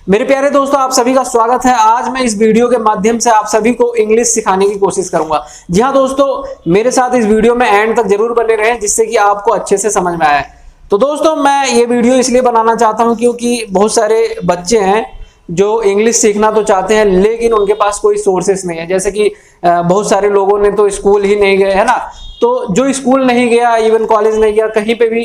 मेरे प्यारे दोस्तों, आप सभी का स्वागत है। आज मैं इस वीडियो के माध्यम से आप सभी को इंग्लिश सिखाने की कोशिश करूंगा। जी हाँ दोस्तों, मेरे साथ इस वीडियो में एंड तक जरूर बने रहें जिससे कि आपको अच्छे से समझ में आए। तो दोस्तों, मैं ये वीडियो इसलिए बनाना चाहता हूं क्योंकि बहुत सारे बच्चे हैं जो इंग्लिश सीखना तो चाहते हैं लेकिन उनके पास कोई सोर्सेस नहीं है। जैसे कि बहुत सारे लोगों ने तो स्कूल ही नहीं गए, है ना। तो जो स्कूल नहीं गया, इवन कॉलेज नहीं गया, कहीं पे भी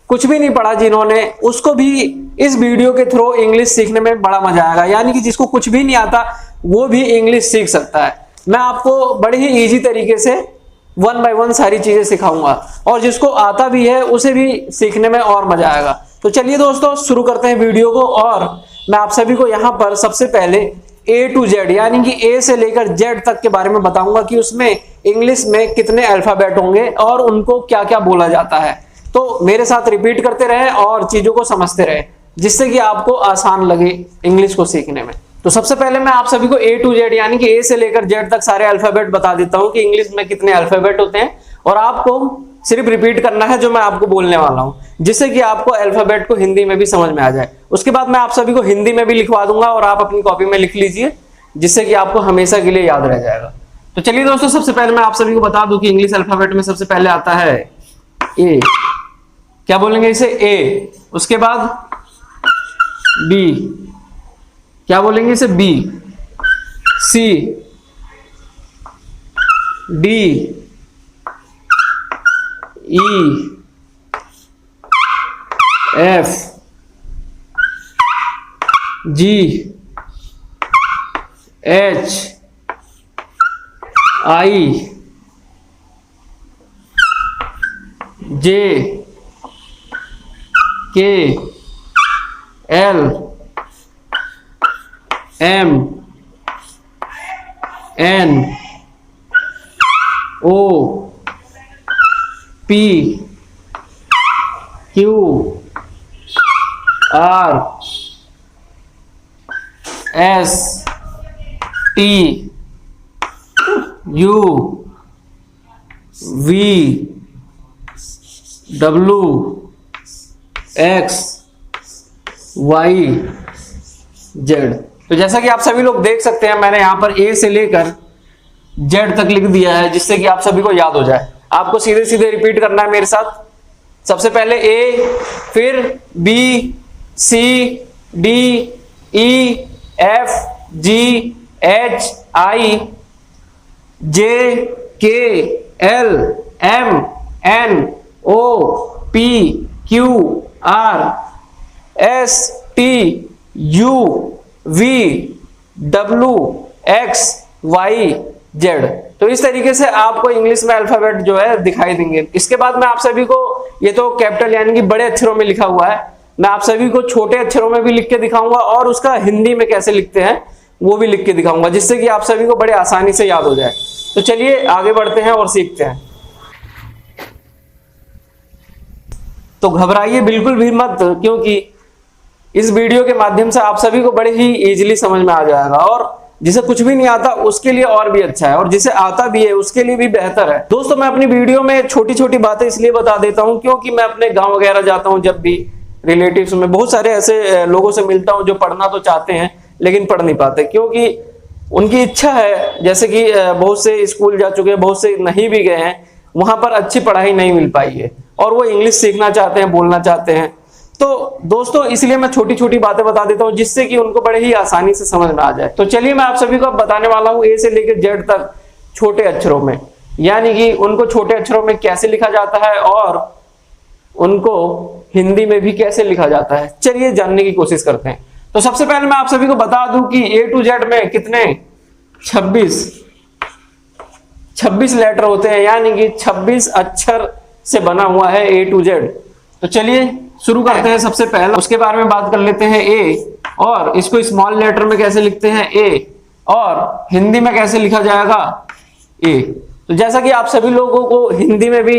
कुछ भी नहीं पढ़ा जिन्होंने, उसको भी इस वीडियो के थ्रू इंग्लिश सीखने में बड़ा मजा आएगा। यानी कि जिसको कुछ भी नहीं आता वो भी इंग्लिश सीख सकता है। मैं आपको बड़े ही इजी तरीके से 1 बाय 1 सारी चीजें सिखाऊंगा और जिसको आता भी है उसे भी सीखने में और मजा आएगा। तो चलिए दोस्तों, शुरू करते हैं वीडियो को। और मैं आप सभी को यहाँ पर सबसे पहले A to Z यानी कि A से लेकर Z तक के बारे में बताऊंगा कि उसमें इंग्लिश में कितने अल्फाबेट होंगे और उनको क्या क्या बोला जाता है। तो मेरे साथ रिपीट करते रहें और चीजों को समझते रहें जिससे कि आपको आसान लगे इंग्लिश को सीखने में। तो सबसे पहले मैं आप सभी को A to Z यानी कि A से लेकर Z तक सारे अल्फाबेट बता देता हूं कि इंग्लिश में कितने अल्फाबेट होते हैं और आपको सिर्फ रिपीट करना है जो मैं आपको बोलने वाला हूं, जिससे कि आपको अल्फाबेट को हिंदी में भी समझ में आ जाए। उसके बाद मैं आप सभी को हिंदी में भी लिखवा दूंगा और आप अपनी कॉपी में लिख लीजिए जिससे कि आपको हमेशा के लिए याद रह जाएगा। तो चलिए दोस्तों, सबसे पहले मैं आप सभी को बता दूं कि इंग्लिश अल्फाबेट में सबसे पहले आता है ए। क्या बोलेंगे इसे? ए। उसके बाद बी। क्या बोलेंगे इसे? B. C, D, E, F, G, H, I, J, K, L, M, N, O, P, Q, R, S, T, U, V, W, X, Y, Z. तो जैसा कि आप सभी लोग देख सकते हैं, मैंने यहां पर ए से लेकर जेड तक लिख दिया है जिससे कि आप सभी को याद हो जाए। आपको सीधे सीधे रिपीट करना है मेरे साथ। सबसे पहले ए, फिर B, C, D, E, F, G, H, I, J, K, L, M, N, O, P, Q, R, S, T, U, V, W, X, Y, Z. तो इस तरीके से आपको इंग्लिश में अल्फाबेट जो है दिखाई देंगे। इसके बाद मैं आप सभी को, ये तो कैपिटल यानी कि बड़े अक्षरों में लिखा हुआ है, मैं आप सभी को छोटे अक्षरों में भी लिख के दिखाऊंगा और उसका हिंदी में कैसे लिखते हैं वो भी लिख के दिखाऊंगा जिससे कि आप सभी को बड़े आसानी से याद हो जाए। तो चलिए आगे बढ़ते हैं और सीखते हैं। तो घबराइए बिल्कुल भी मत, क्योंकि इस वीडियो के माध्यम से आप सभी को बड़े ही इजीली समझ में आ जाएगा और जिसे कुछ भी नहीं आता उसके लिए और भी अच्छा है और जिसे आता भी है उसके लिए भी बेहतर है। दोस्तों, मैं अपनी वीडियो में छोटी छोटी बातें इसलिए बता देता हूं क्योंकि मैं अपने गांव वगैरह जाता हूं, जब भी रिलेटिव्स में बहुत सारे ऐसे लोगों से मिलता हूं जो पढ़ना तो चाहते हैं लेकिन पढ़ नहीं पाते क्योंकि उनकी इच्छा है। जैसे कि बहुत से स्कूल जा चुके हैं, बहुत से नहीं भी गए हैं, वहां पर अच्छी पढ़ाई नहीं मिल पाई है और वो इंग्लिश सीखना चाहते हैं, बोलना चाहते हैं। तो दोस्तों, इसलिए मैं छोटी छोटी बातें बता देता हूं जिससे कि उनको बड़े ही आसानी से समझ में आ जाए। तो चलिए मैं आप सभी को अब बताने वाला हूं ए से लेकर जेड तक छोटे अक्षरों में, यानी कि उनको छोटे अक्षरों में कैसे लिखा जाता है और उनको हिंदी में भी कैसे लिखा जाता है। चलिए जानने की कोशिश करते हैं। तो सबसे पहले मैं आप सभी को बता दूं कि ए टू जेड में कितने 26 लेटर होते हैं, यानी कि 26 अक्षर से बना हुआ है ए टू जेड। तो चलिए शुरू करते हैं। सबसे पहले उसके बारे में बात कर लेते हैं ए, और इसको स्मॉल लेटर में कैसे लिखते हैं ए और हिंदी में कैसे लिखा जाएगा ए। तो जैसा कि आप सभी लोगों को हिंदी में भी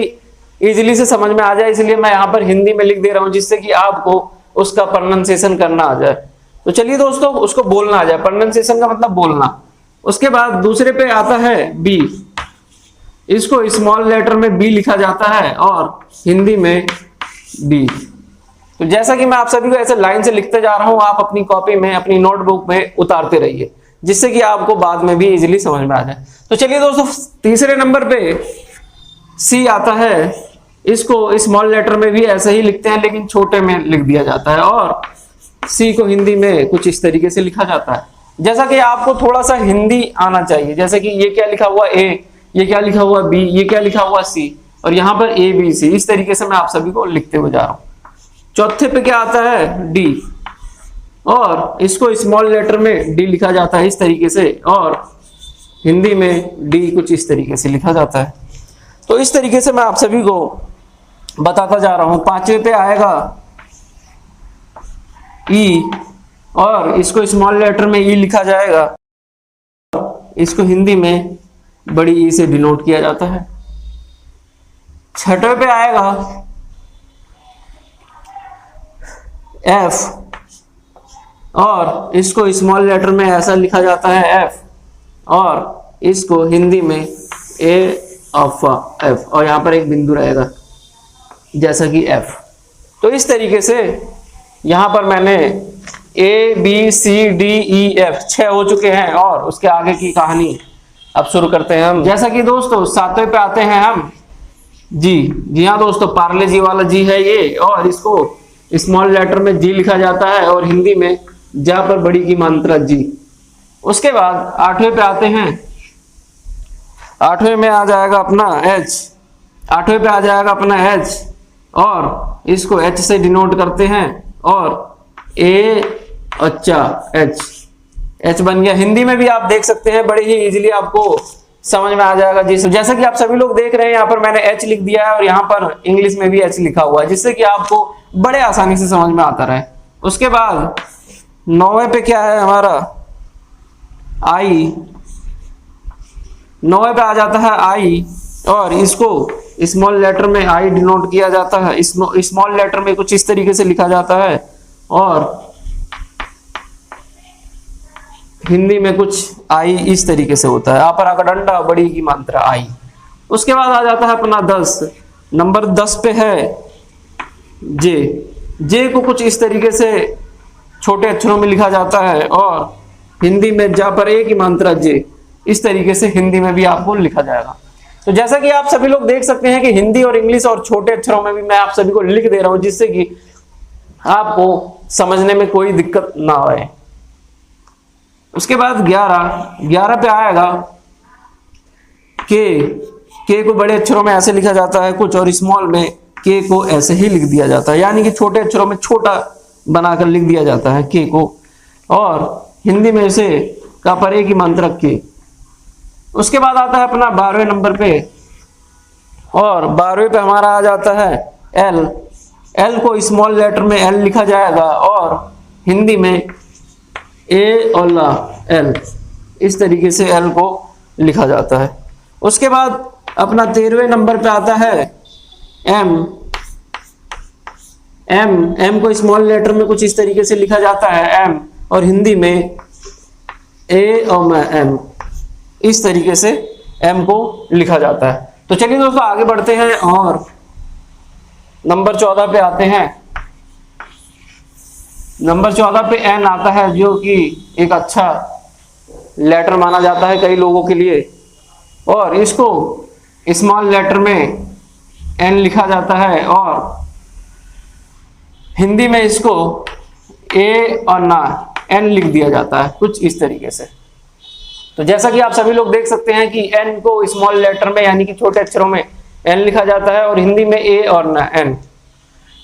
इजीली से समझ में आ जाए इसलिए मैं यहाँ पर हिंदी में लिख दे रहा हूं जिससे कि आपको उसका प्रोनाउंसिएशन करना आ जाए। तो चलिए दोस्तों, उसको बोलना आ जाए। प्रोनाउंसिएशन का मतलब बोलना। उसके बाद दूसरे पे आता है बी। इसको स्मॉल लेटर में बी लिखा जाता है और हिंदी में बी। तो जैसा कि मैं आप सभी को ऐसे लाइन से लिखते जा रहा हूं, आप अपनी कॉपी में, अपनी नोटबुक में उतारते रहिए, जिससे कि आपको बाद में भी इजीली समझ में आ जाए। तो चलिए दोस्तों, तीसरे नंबर पे सी आता है। इसको स्मॉल लेटर में भी ऐसे ही लिखते हैं, लेकिन छोटे में लिख दिया जाता है, और सी को हिंदी में कुछ इस तरीके से लिखा जाता है। जैसा कि आपको थोड़ा सा हिंदी आना चाहिए, जैसे कि ये क्या लिखा हुआ ए, ये क्या लिखा हुआ बी, ये क्या लिखा हुआ सी, और यहाँ पर ए बी सी, इस तरीके से मैं आप सभी को लिखते हुए जा रहा हूं। चौथे पे क्या आता है, डी, और इसको स्मॉल लेटर में डी लिखा जाता है इस तरीके से, और हिंदी में डी कुछ इस तरीके से लिखा जाता है। तो इस तरीके से मैं आप सभी को बताता जा रहा हूं। पांचवे पे आएगा ई, और इसको स्मॉल लेटर में ई लिखा जाएगा, इसको हिंदी में बड़ी ई से डिनोट किया जाता है। छठे पे आएगा एफ, और इसको स्मॉल लेटर में ऐसा लिखा जाता है एफ, और इसको हिंदी में ए अल्फा एफ, और यहां पर एक बिंदु रहेगा जैसा कि एफ। तो इस तरीके से यहां पर मैंने A B C D E F 6 हो चुके हैं, और उसके आगे की कहानी अब शुरू करते हैं हम। जैसा कि दोस्तों सातवें पे आते हैं हम जी हाँ दोस्तों, पार्ले जी वाला जी है ये, और इसको स्मॉल लेटर में जी लिखा जाता है, और हिंदी में जा पर बड़ी की मात्रा जी। उसके बाद आठवें पे आते हैं। आठवें में आ जाएगा अपना एच, आठवें पे आ जाएगा अपना एच, और इसको एच से डिनोट करते हैं, और ए अच्छा एच, एच बन गया। हिंदी में भी आप देख सकते हैं, बड़े ही इजीली आपको समझ में आ जाएगा जी। जैसा कि आप सभी लोग देख रहे हैं, यहाँ पर मैंने एच लिख दिया है, और यहाँ पर इंग्लिश में भी एच लिखा हुआ है, जिससे कि आपको बड़े आसानी से समझ में आता रहे। उसके बाद नौवें पे क्या है हमारा, आई। नौवें पे आ जाता है आई, और इसको स्मॉल लेटर में आई डिनोट किया जाता है। स्मॉल लेटर में कुछ इस तरीके से लिखा जाता है, और हिंदी में कुछ आई इस तरीके से होता है, आपरा का डंडा बड़ी की मात्रा आई। उसके बाद आ जाता है अपना 10, नंबर 10 पे है जे। जे को कुछ इस तरीके से छोटे अक्षरों में लिखा जाता है, और हिंदी में जा पर ए की मात्रा जे, इस तरीके से हिंदी में भी आपको लिखा जाएगा। तो जैसा कि आप सभी लोग देख सकते हैं कि हिंदी और इंग्लिश और छोटे अक्षरों में भी मैं आप सभी को लिख दे रहा हूं, जिससे कि आपको समझने में कोई दिक्कत ना आए। उसके बाद 11 पे आएगा के को बड़े अक्षरों में ऐसे लिखा जाता है कुछ, और स्मॉल में के को ऐसे ही लिख दिया जाता है, यानी कि छोटे अक्षरों में छोटा बनाकर लिख दिया जाता है के को, और हिंदी में इसे का पर ए की मात्रा के। उसके बाद आता है अपना 12वें नंबर पे, और 12वें पे हमारा आ जाता है एल। एल को स्मॉल लेटर में एल लिखा जाएगा, और हिंदी में ए और ला एल, इस तरीके से एल को लिखा जाता है। उसके बाद अपना 13वें नंबर पे आता है एम। एम को स्मॉल लेटर में कुछ इस तरीके से लिखा जाता है एम, और हिंदी में ए और एम, इस तरीके से एम को लिखा जाता है। तो चलिए दोस्तों आगे बढ़ते हैं, और नंबर 14 पे आते हैं। नंबर 14 पे एन आता है, जो कि एक अच्छा लेटर माना जाता है कई लोगों के लिए, और इसको स्मॉल लेटर में एन लिखा जाता है, और हिंदी में इसको ए और ना एन लिख दिया जाता है कुछ इस तरीके से। तो जैसा कि आप सभी लोग देख सकते हैं कि एन को स्मॉल लेटर में यानी कि छोटे अक्षरों में एन लिखा जाता है, और हिंदी में ए और ना एन।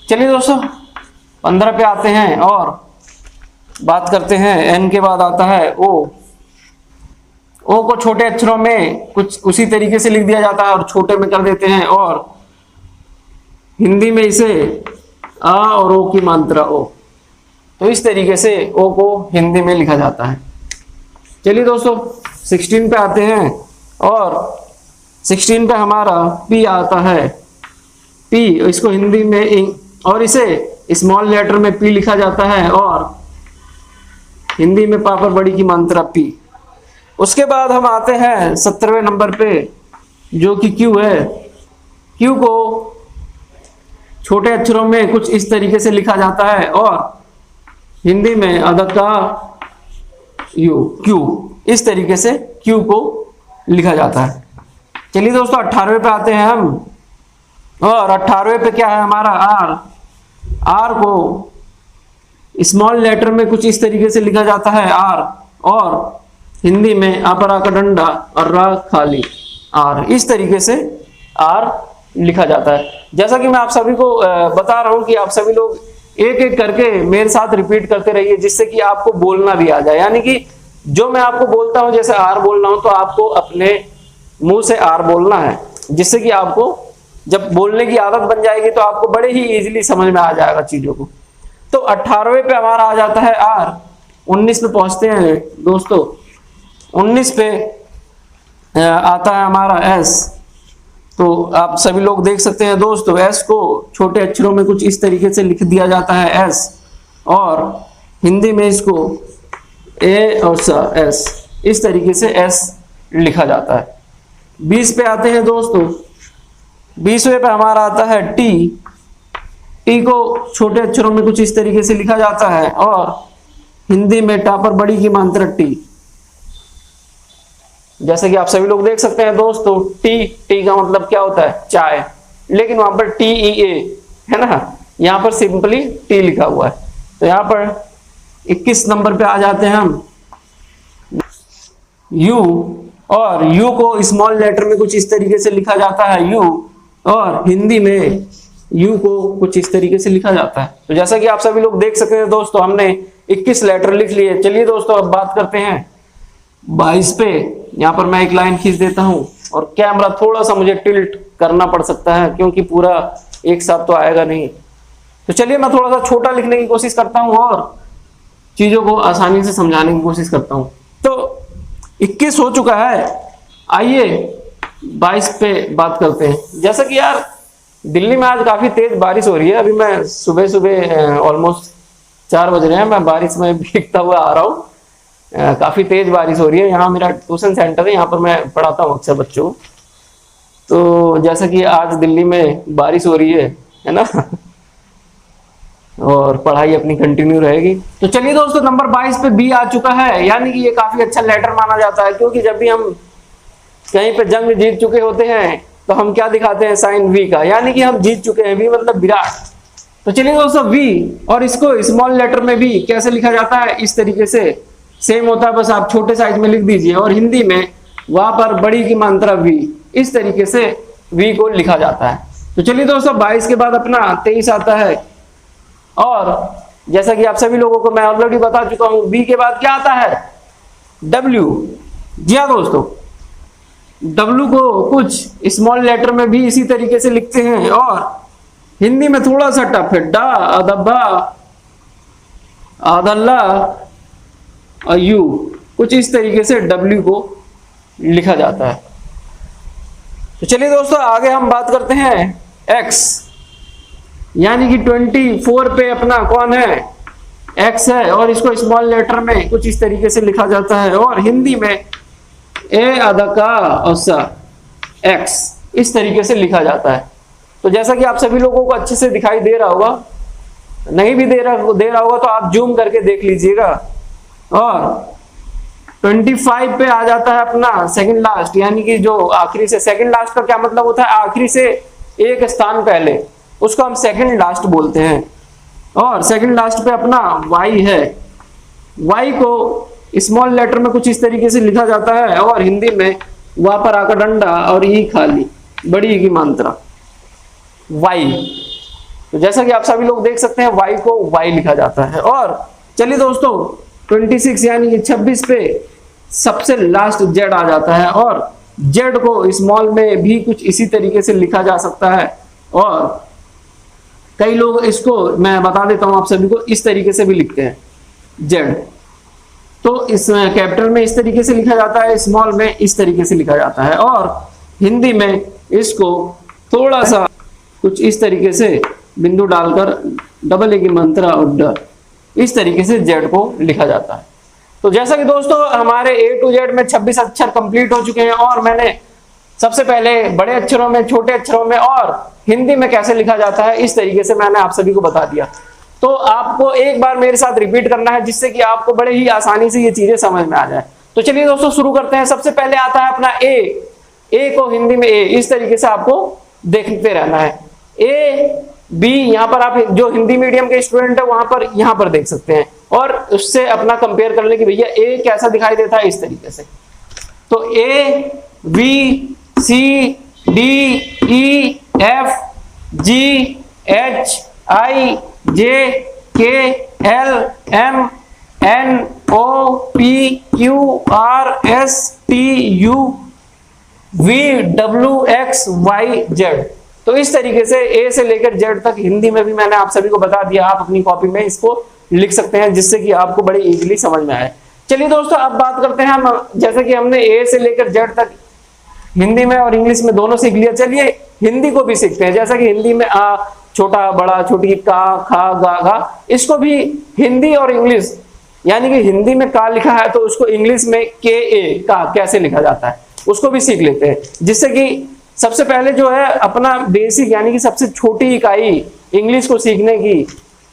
चलिए दोस्तों 15 पे आते हैं, और बात करते हैं एन के बाद आता है ओ। ओ को छोटे अक्षरों में कुछ उसी तरीके से लिख दिया जाता है, और छोटे में कर देते हैं, और हिंदी में इसे आ और ओ की मात्रा ओ, तो इस तरीके से ओ को हिंदी में लिखा जाता है। चलिए दोस्तों 16 पे आते हैं, और 16 पे हमारा पी आता है। पी इसको हिंदी में और इसे स्मॉल लेटर में पी लिखा जाता है, और हिंदी में पापर बड़ी की मात्रा पी। उसके बाद हम आते हैं 17वें नंबर पे, जो कि क्यू है। क्यू को छोटे अक्षरों में कुछ इस तरीके से लिखा जाता है और हिंदी में अद का यू क्यू, इस तरीके से क्यू को लिखा जाता है। चलिए दोस्तों 18वें पे आते हैं हम, और 18वें पे क्या है हमारा आर। आर को स्मॉल लेटर में कुछ इस तरीके से लिखा जाता है आर, और हिंदी में अपरा का डंडा और रा खाली आर, इस तरीके से आर लिखा जाता है। जैसा कि मैं आप सभी को बता रहा हूं कि आप सभी लोग एक एक करके मेरे साथ रिपीट करते रहिए, जिससे कि आपको बोलना भी आ जाए। यानी कि जो मैं आपको बोलता हूं, जैसे आर बोल रहा हूं, तो आपको अपने मुंह से आर बोलना है, जिससे कि आपको जब बोलने की आदत बन जाएगी तो आपको बड़े ही इजीली समझ में आ जाएगा चीजों को। तो 18वें पे हमारा आ जाता है आर। 19 पे पहुंचते हैं दोस्तों। 19 पे आता है हमारा एस। तो आप सभी लोग देख सकते हैं दोस्तों, एस को छोटे अक्षरों में कुछ इस तरीके से लिख दिया जाता है एस, और हिंदी में इसको ए और स एस, इस तरीके से एस लिखा जाता है। 20 पे आते हैं दोस्तों। 20वें पे हमारा आता है टी। टी को छोटे अक्षरों में कुछ इस तरीके से लिखा जाता है, और हिंदी में टा पर बड़ी की मात्रा टी। जैसे कि आप सभी लोग देख सकते हैं दोस्तों, टी का मतलब क्या होता है? चाय, लेकिन वहां पर TEA है ना, यहां पर सिंपली टी लिखा हुआ है। तो यहां पर 21 नंबर पे आ जाते हैं हम, यू। और यू को स्मॉल लेटर में कुछ इस तरीके से लिखा जाता है यू, और हिंदी में यू को कुछ इस तरीके से लिखा जाता है। तो जैसा कि आप सभी लोग देख सकते हैं दोस्तों, हमने 21 लेटर लिख लिए। चलिए दोस्तों अब बात करते हैं 22 पे। यहाँ पर मैं एक लाइन खींच देता हूं, और कैमरा थोड़ा सा मुझे टिल्ट करना पड़ सकता है क्योंकि पूरा एक साथ तो आएगा नहीं। तो चलिए मैं थोड़ा सा छोटा लिखने की कोशिश करता हूं और चीजों को आसानी से समझाने की कोशिश करता हूं। तो 21 हो चुका है, आइए 22 पे बात करते हैं। जैसा कि यार दिल्ली में आज काफी तेज बारिश हो रही है। अभी मैं सुबह सुबह ऑलमोस्ट 4 बज रहे हैं, मैं बारिश में भीगता हुआ आ रहा हूँ। काफी तेज बारिश हो रही है। यहाँ मेरा ट्यूशन सेंटर है, यहाँ पर मैं पढ़ाता हूँ अक्सर बच्चों को। तो जैसा कि आज दिल्ली में बारिश हो रही है ना, और पढ़ाई अपनी कंटिन्यू रहेगी। तो चलिए दोस्तों नंबर 22 पे बी आ चुका है, यानी कि ये काफी अच्छा लेटर माना जाता है, क्योंकि जब भी हम कहीं पे जंग जीत चुके होते हैं तो हम क्या दिखाते हैं? साइन वी का, यानी कि हम जीत चुके हैं। वी मतलब विराट। तो चलिए दोस्तों वी, और इसको स्मॉल लेटर में भी कैसे लिखा जाता है? इस तरीके से सेम होता है, बस आप छोटे साइज में लिख दीजिए, और हिंदी में वहां पर बड़ी की मात्रा वी, इस तरीके से वी को लिखा जाता है। तो चलिए दोस्तों 22 के बाद अपना 23 आता है, और जैसा कि आप सभी लोगों को मैं ऑलरेडी बता चुका हूं, बी के बाद क्या आता है? डब्ल्यू। जी हाँ दोस्तों, डब्ल्यू को कुछ स्मॉल लेटर में भी इसी तरीके से लिखते हैं, और हिंदी में थोड़ा सा टफ है। डा, अदब्बा, आदल्ला और यू, कुछ इस तरीके से डब्ल्यू को लिखा जाता है। तो चलिए दोस्तों आगे हम बात करते हैं एक्स, यानी कि 24 पे अपना कौन है? एक्स है, और इसको स्मॉल लेटर में कुछ इस तरीके से लिखा जाता है, और हिंदी में ए अदका औसा एक्स, इस तरीके से लिखा जाता है। तो जैसा कि आप सभी लोगों को अच्छे से दिखाई दे रहा होगा, नहीं भी दे रहा होगा तो आप जूम करके देख लीजिएगा। और 25 पे आ जाता है अपना सेकंड लास्ट, यानी कि जो आखिरी से, सेकंड लास्ट का क्या मतलब होता है? आखिरी से एक स्थान पहले, उसको हम सेकंड लास्ट बोलते हैं। और सेकंड लास्ट पे अपना वाई है। वाई को स्मॉल लेटर में कुछ इस तरीके से लिखा जाता है, और हिंदी में वहां पर आकर डंडा और ई खाली, बड़ी ई की मात्रा वाई। तो जैसा कि आप सभी लोग देख सकते हैं, वाई को वाई लिखा जाता है। और चलिए दोस्तों 26 यानी कि 26 पे सबसे लास्ट जेड आ जाता है, और जेड को स्मॉल में भी कुछ इसी तरीके से लिखा जा सकता है, और कई लोग इसको, मैं बता देता हूं आप सभी को, इस तरीके से भी लिखते हैं जेड। तो इस कैपिटल में इस तरीके से लिखा जाता है, स्मॉल में इस तरीके से लिखा जाता है, और हिंदी में इसको थोड़ा सा कुछ इस तरीके से बिंदु डालकर डबल ए की मात्रा और ड, इस तरीके से जेड को लिखा जाता है। तो जैसा कि दोस्तों हमारे A to Z में 26 अक्षर कंप्लीट हो चुके हैं, और मैंने सबसे पहले बड़े अक्षरों में, छोटे अक्षरों में और हिंदी में कैसे लिखा जाता है, इस तरीके से मैंने आप सभी को बता दिया। तो आपको एक बार मेरे साथ रिपीट करना है जिससे कि आपको बड़े ही आसानी से ये चीजें समझ में आ जाए। तो चलिए दोस्तों शुरू करते हैं। सबसे पहले आता है अपना ए को हिंदी में ए, इस तरीके से आपको देखते रहना है। ए बी, यहाँ पर आप जो हिंदी मीडियम के स्टूडेंट है वहां पर यहाँ पर देख सकते हैं और उससे अपना कंपेयर कर ले कि भैया ए कैसा दिखाई देता है, इस तरीके से। तो A B C D E F G H I J K L M N O P Q R S T U V W X Y Z. तो इस तरीके से ए से लेकर जेड तक हिंदी में भी मैंने आप सभी को बता दिया। आप अपनी कॉपी में इसको लिख सकते हैं जिससे कि आपको बड़े इजीली समझ में आए। चलिए दोस्तों अब बात करते हैं हम, जैसे कि हमने ए से लेकर जेड तक हिंदी में और इंग्लिश में दोनों सीख लिया। चलिए हिंदी को भी सीखते हैं। जैसा कि हिंदी में आ, छोटा बड़ा, छोटी, का, खा, गा, घा, इसको भी हिंदी और इंग्लिश, यानी कि हिंदी में का लिखा है तो उसको इंग्लिश में के ए का कैसे लिखा जाता है उसको भी सीख लेते हैं। जिससे कि सबसे पहले जो है अपना बेसिक यानी कि सबसे छोटी इकाई इंग्लिश को सीखने की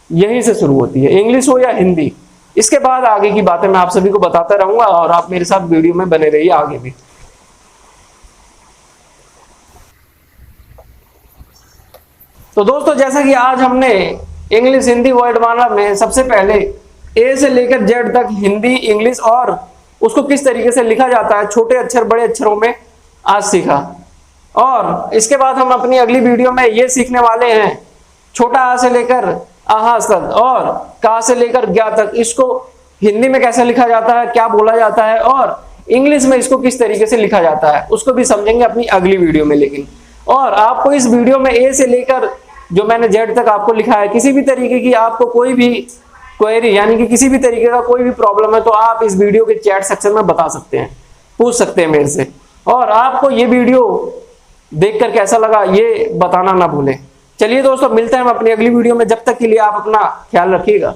यहीं से शुरू होती है, इंग्लिश हो या हिंदी। इसके बाद आगे की बातें मैं आप सभी को बताता रहूंगा और आप मेरे साथ वीडियो में बने रहिए आगे भी। तो दोस्तों जैसा कि आज हमने इंग्लिश हिंदी वर्डमाला में सबसे पहले ए से लेकर जेड तक हिंदी इंग्लिश और उसको किस तरीके से लिखा जाता है छोटे अक्षर बड़े अक्षरों में आज सीखा। और इसके बाद हम अपनी अगली वीडियो में ये सीखने वाले हैं छोटा आ से लेकर आहा तक और का से लेकर ज्ञा तक, इसको हिंदी में कैसे लिखा जाता है, क्या बोला जाता है और इंग्लिश में इसको किस तरीके से लिखा जाता है उसको भी समझेंगे अपनी अगली वीडियो में। लेकिन और आपको इस वीडियो में ए से लेकर जो मैंने जेड तक आपको लिखा है, किसी भी तरीके की आपको कोई भी क्वेरी यानी कि किसी भी तरीके का कोई भी प्रॉब्लम है तो आप इस वीडियो के चैट सेक्शन में बता सकते हैं, पूछ सकते हैं मेरे से। और आपको ये वीडियो देखकर कैसा लगा ये बताना ना भूलें। चलिए दोस्तों मिलते हैं हम अपनी अगली वीडियो में, जब तक के लिए आप अपना ख्याल रखिएगा।